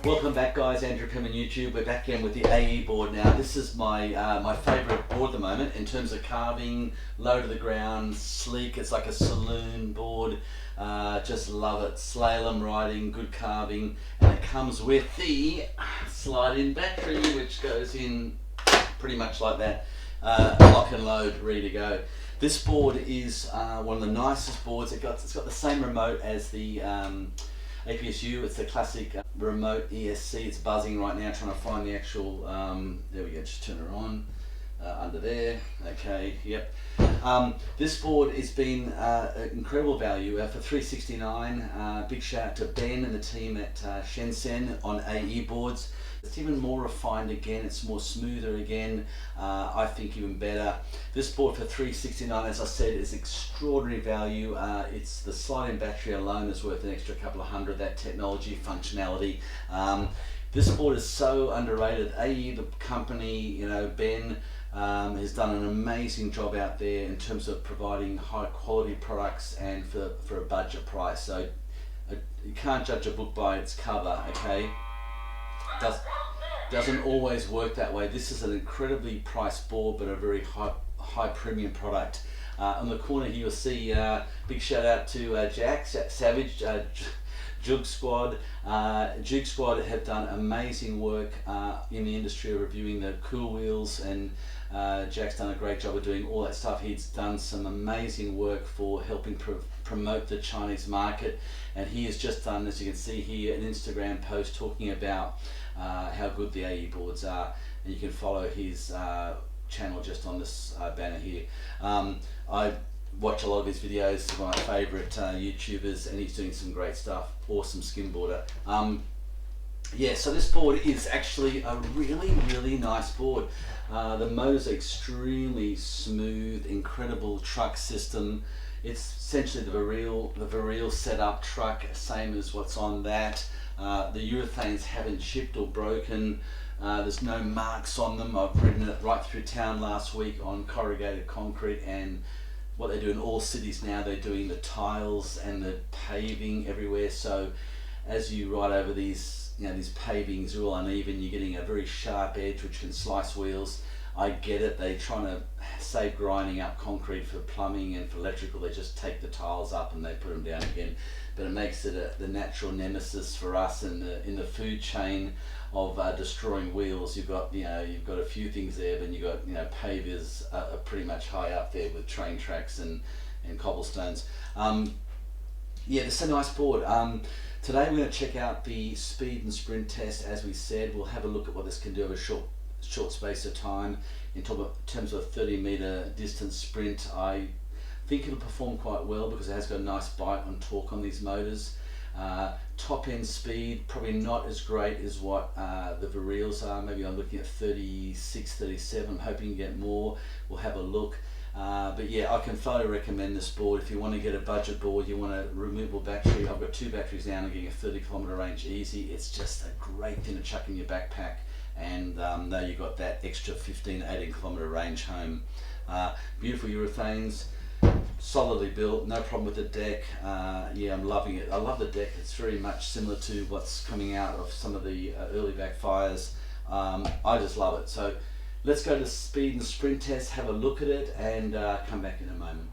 Welcome back, guys. Andrew Penman YouTube. We're back again with the AEBoard now. This is my my favourite board at the moment in terms of carving, low to the ground, sleek. It's like a saloon board. Just love it. Slalom riding, good carving, and it comes with the slide-in battery, which goes in pretty much like that. Lock and load, ready to go. This board is one of the nicest boards. It's got the same remote as the APSU. It's the classic remote ESC. It's buzzing right now, trying to find the actual, there we go, just turn her on, under there, okay, yep. This board has been incredible value for $369. Big shout out to Ben and the team at Shenzhen on AEBoards. It's even more refined again, it's more smoother again, I think even better. This board for $369, as I said, is extraordinary value. It's the slide-in battery alone is worth an extra couple of hundred, that technology, functionality. This board is so underrated. AE, the company, you know, Ben has done an amazing job out there in terms of providing high quality products and for a budget price. So you can't judge a book by its cover, okay? Doesn't always work that way. This is an incredibly priced board, but a very high premium product. On the corner here you'll see big shout out to Jack Savage, Jug Squad. Jug Squad have done amazing work in the industry of reviewing the cool wheels, and Jack's done a great job of doing all that stuff. He's done some amazing work for helping promote the Chinese market, and he has just done, as you can see here, an Instagram post talking about how good the AEBoards are, and you can follow his channel just on this banner here. I watch a lot of his videos. He's one of my favourite YouTubers, and he's doing some great stuff. Awesome skimboarder. Yeah, so this board is actually a really nice board. The motor's extremely smooth, incredible truck system. It's essentially the Viril setup truck, same as what's on that. The urethanes haven't chipped or broken. There's no marks on them. I've ridden it right through town last week on corrugated concrete, and what they do in all cities now, they're doing the tiles and the paving everywhere. So as you ride over these, you know, these pavings are all uneven, you're getting a very sharp edge which can slice wheels. I get it, they're trying to save grinding up concrete for plumbing and for electrical. They just take the tiles up and they put them down again. But it makes it the natural nemesis for us in the food chain of destroying wheels. You've got a few things there, but you've got, you know, pavers are pretty much high up there with train tracks and cobblestones. Yeah, it's a nice board. Today we're going to check out the speed and sprint test. As we said, we'll have a look at what this can do over a short space of time. In terms of a 30-meter distance sprint, I think it'll perform quite well because it has got a nice bite on torque on these motors. Top end speed, probably not as great as what the Virils are. Maybe I'm looking at 36, 37. I'm hoping to get more. We'll have a look. But yeah, I can thoroughly recommend this board. If you want to get a budget board, you want a removable battery. I've got 2 batteries now and getting a 30-kilometer range easy. It's just a great thing to chuck in your backpack, and now you've got that extra 15, 18-kilometer range home. Beautiful urethanes, solidly built, no problem with the deck. Yeah, I'm loving it. I love the deck. It's very much similar to what's coming out of some of the early backfires. I just love it. So let's go to speed and sprint test, have a look at it, and come back in a moment.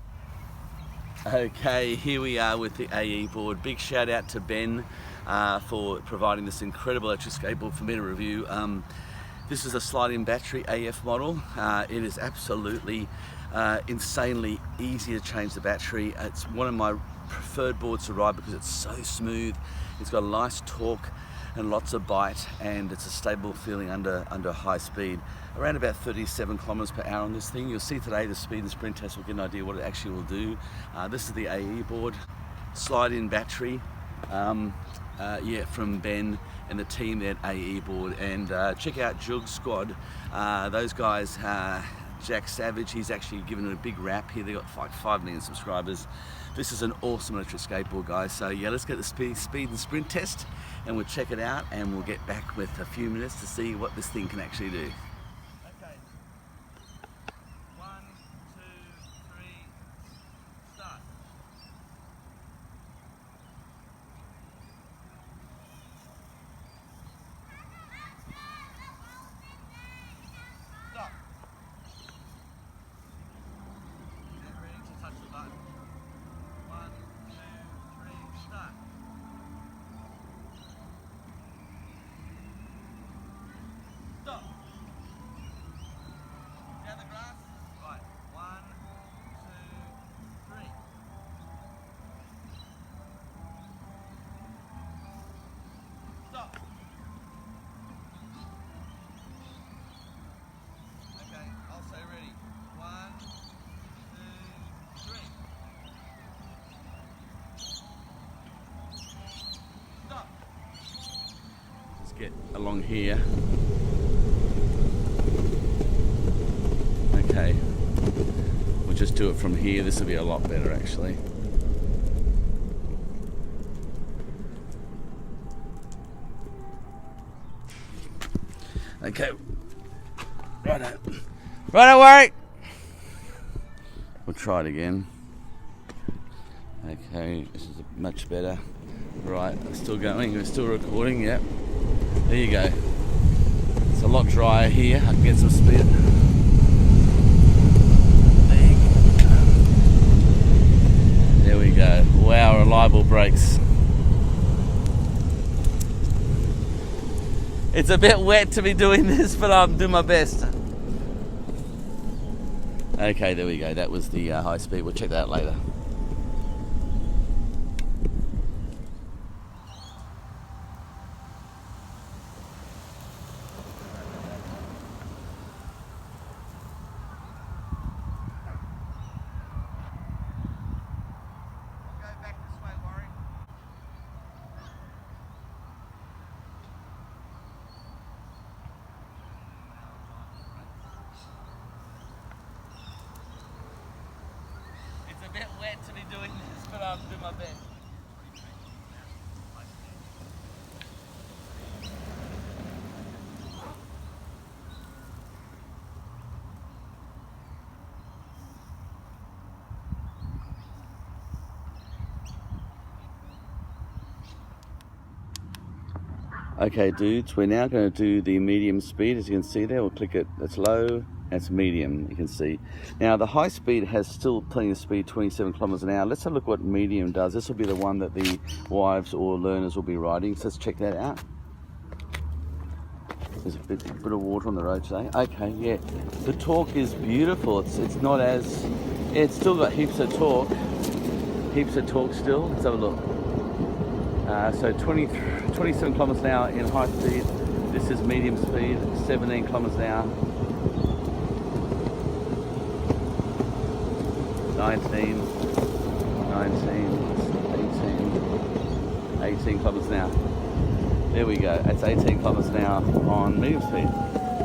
Okay, here we are with the AEBoard. Big shout out to Ben for providing this incredible electric skateboard for me to review. This is a slide-in battery AF model. It is absolutely insanely easy to change the battery. It's one of my preferred boards to ride because it's so smooth. It's got a nice torque and lots of bite, and it's a stable feeling under high speed. Around about 37 kilometers per hour on this thing. You'll see today the speed and sprint test will get an idea what it actually will do. This is the AEBoard slide-in battery. Yeah, from Ben and the team at AEBoard, and check out Jug Squad. Those guys, Jack Savage, he's actually given it a big rap here. They got like 5 million subscribers. This is an awesome electric skateboard, guys. So yeah, let's get the speed and sprint test, and we'll check it out, and we'll get back with a few minutes to see what this thing can actually do. Okay. 1, 2, 3, start. along here. Okay, we'll just do it from here. This will be a lot better actually. Okay, righto, Warwick. We'll try it again. Okay, this is much better. Right, still going, we're still recording, yep. There you go. It's a lot drier here, I can get some speed. There we go. Wow, reliable brakes. It's a bit wet to be doing this, but I'm doing my best. Okay, there we go. That was the high speed. We'll check that out later. It's a bit wet to be doing this, but I'm doing my best. Okay dudes, we're now going to do the medium speed. As you can see there, we'll click it, that's low, that's medium, you can see. Now the high speed has still plenty of speed, 27 kilometers an hour. Let's have a look what medium does. This will be the one that the wives or learners will be riding, so let's check that out. There's a bit of water on the road today. Okay, yeah, the torque is beautiful. It's not as, yeah, it's still got heaps of torque still. Let's have a look. So 27 kilometers an hour in high speed. This is medium speed, 17 kilometers an hour. 19, 18 kilometers an hour. There we go. That's 18 kilometers an hour on medium speed.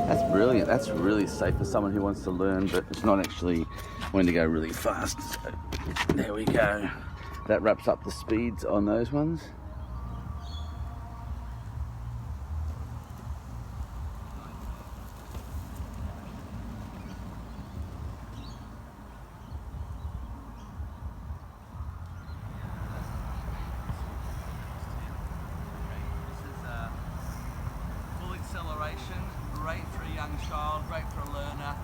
That's brilliant. That's really safe for someone who wants to learn, but it's not actually wanting to go really fast. So there we go. That wraps up the speeds on those ones. Acceleration, great for a young child, great for a learner.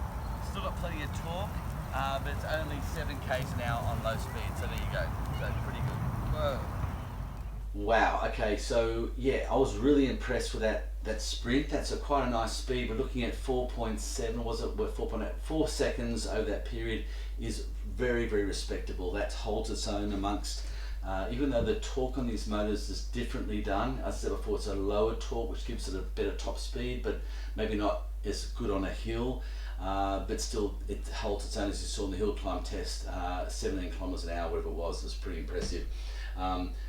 Still got plenty of torque, but it's only 7 k's an hour on low speed, so there you go. So pretty good. Whoa. Wow, okay, so yeah, I was really impressed with that sprint. That's quite a nice speed. We're looking at 4.7, was it? 4.8, 4 seconds over that period is very, very respectable. That holds its own amongst even though the torque on these motors is differently done. As I said before, it's a lower torque which gives it a better top speed, but maybe not as good on a hill, but still it holds its own. As you saw in the hill climb test, 17 kilometers an hour, whatever it was pretty impressive.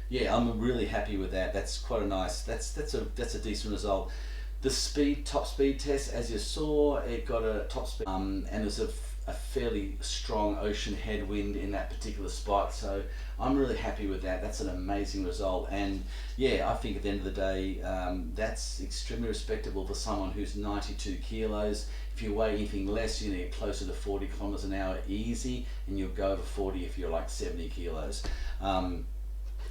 Yeah, I'm really happy with that. That's quite a nice, that's a decent result. The top speed test, as you saw, it got a top speed, and there's a fairly strong ocean headwind in that particular spot, so I'm really happy with that. That's an amazing result, and yeah, I think at the end of the day, that's extremely respectable for someone who's 92 kilos. If you weigh anything less, you're gonna get closer to 40 kilometers an hour easy, and you'll go over 40 if you're like 70 kilos.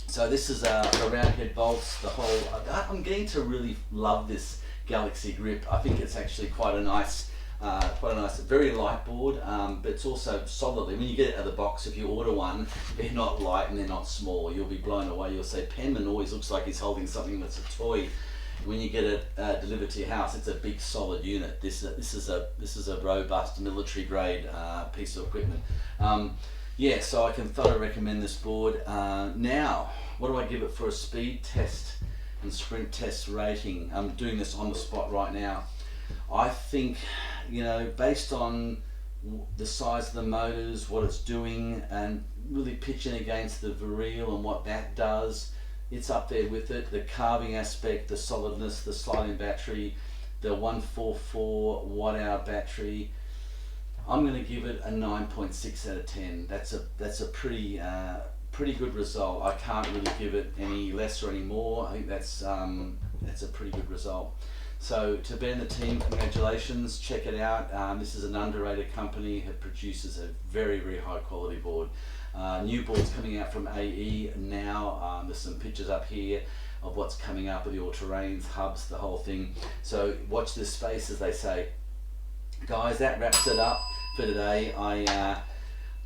So this is the round head bolts, the whole, I'm getting to really love this Galaxy grip. I think it's actually quite a nice, very light board, but it's also solidly, when you get it out of the box, if you order one, they're not light and they're not small. You'll be blown away. You'll say, Penman always looks like he's holding something that's a toy. When you get it delivered to your house, it's a big solid unit. This is a robust military grade piece of equipment. Yeah, so I can thoroughly recommend this board. Now, what do I give it for a speed test and sprint test rating? I'm doing this on the spot right now. I think, you know, based on the size of the motors, what it's doing, and really pitching against the Variel and what that does, it's up there with it. The carving aspect, the solidness, the slide-in battery, the 144 watt-hour battery. I'm going to give it a 9.6 out of 10. That's a pretty good result. I can't really give it any less or any more. I think that's a pretty good result. So to Ben and the team, congratulations. Check it out. This is an underrated company that produces a very, very high quality board. New boards coming out from AE now. There's some pictures up here of what's coming up with the urethane hubs, the whole thing. So watch this space, as they say. Guys, that wraps it up for today.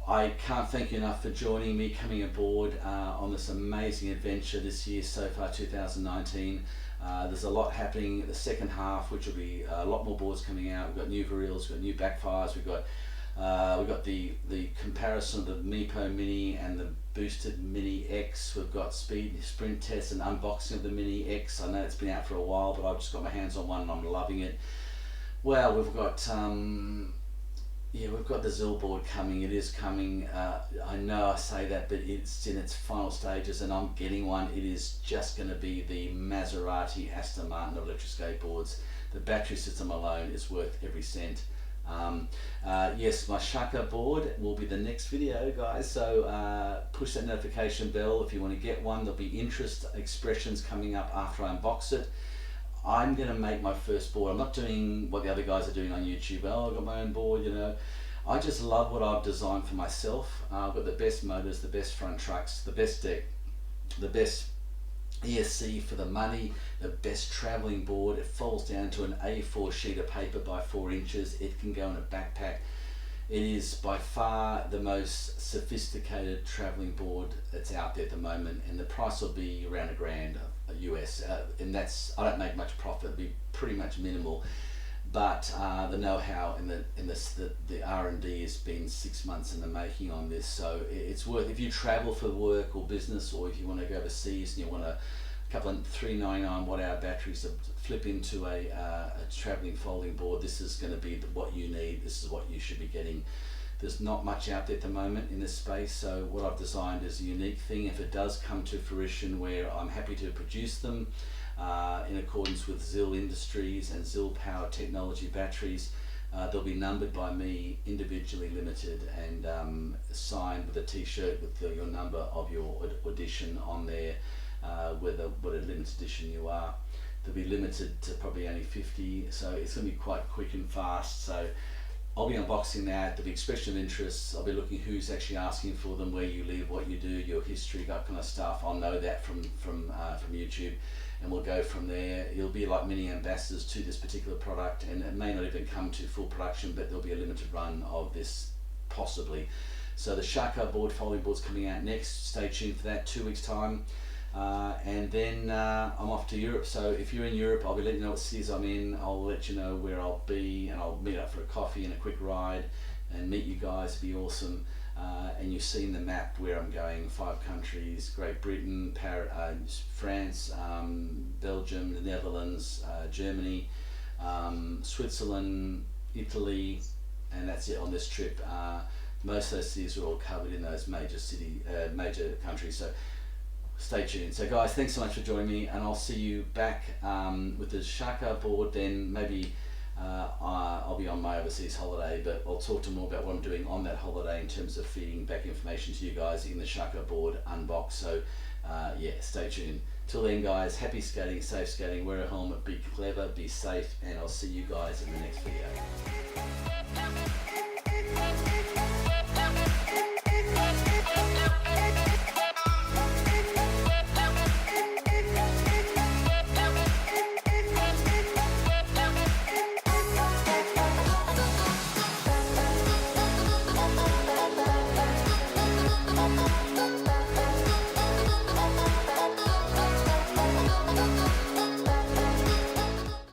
I can't thank you enough for joining me, coming aboard on this amazing adventure this year so far, 2019. There's a lot happening in the second half, which will be a lot more boards coming out. We've got new varials, we've got new backfires, we've got the comparison of the Meepo Mini and the boosted Mini X. We've got sprint tests and unboxing of the Mini X. I know it's been out for a while, but I've just got my hands on one and I'm loving it. Well, we've got we've got the Skateboard coming. It is coming. I know I say that, but it's in its final stages, and I'm getting one. It is just going to be the Maserati Aston Martin of electric skateboards. The battery system alone is worth every cent. Yes, my Shaka board will be the next video, guys, so push that notification bell if you want to get one. There'll be interest expressions coming up after I unbox it. I'm going to make my first board. I'm not doing what the other guys are doing on YouTube. Oh, I've got my own board, you know. I just love what I've designed for myself. I've got the best motors, the best front trucks, the best deck, the best ESC for the money, the best traveling board. It folds down to an A4 sheet of paper by 4 inches. It can go in a backpack. It is by far the most sophisticated traveling board that's out there at the moment, and the price will be around $1,000 US, and that's, I don't make much profit. It'll be pretty much minimal, but the know-how and the R&D has been 6 months in the making on this, so it's worth, if you travel for work or business, or if you want to go overseas and you want a couple of 399 watt-hour batteries to flip into a traveling folding board, this is going to be what you need. This is what you should be getting. There's not much out there at the moment in this space, so what I've designed is a unique thing. If it does come to fruition, where I'm happy to produce them in accordance with ZIL Industries and ZIL Power Technology batteries, they'll be numbered by me, individually limited, and signed with a t-shirt with your number of your edition on there, what a limited edition you are. They'll be limited to probably only 50, so it's going to be quite quick and fast. So I'll be unboxing that. There'll be expression of interest. I'll be looking who's actually asking for them, where you live, what you do, your history, that kind of stuff. I'll know that from YouTube, and we'll go from there. You'll be like mini ambassadors to this particular product, and it may not even come to full production, but there'll be a limited run of this possibly. So the Shaka board, folding board's coming out next. Stay tuned for that, 2 weeks time. And then I'm off to Europe, so if you're in Europe, I'll be letting you know what cities I'm in. I'll let you know where I'll be, and I'll meet up for a coffee and a quick ride and meet you guys. It'll be awesome. And you've seen the map where I'm going, 5 countries: Great Britain, France, Belgium, the Netherlands, Germany, Switzerland, Italy, and that's it on this trip. Most of those cities are all covered in those major countries, so stay tuned. So guys, thanks so much for joining me, and I'll see you back with the Shaka board. Then maybe I'll be on my overseas holiday, but I'll talk to more about what I'm doing on that holiday in terms of feeding back information to you guys in the Shaka board unbox. So yeah, stay tuned. Till then guys, happy skating, safe skating, wear a helmet, be clever, be safe, and I'll see you guys in the next video.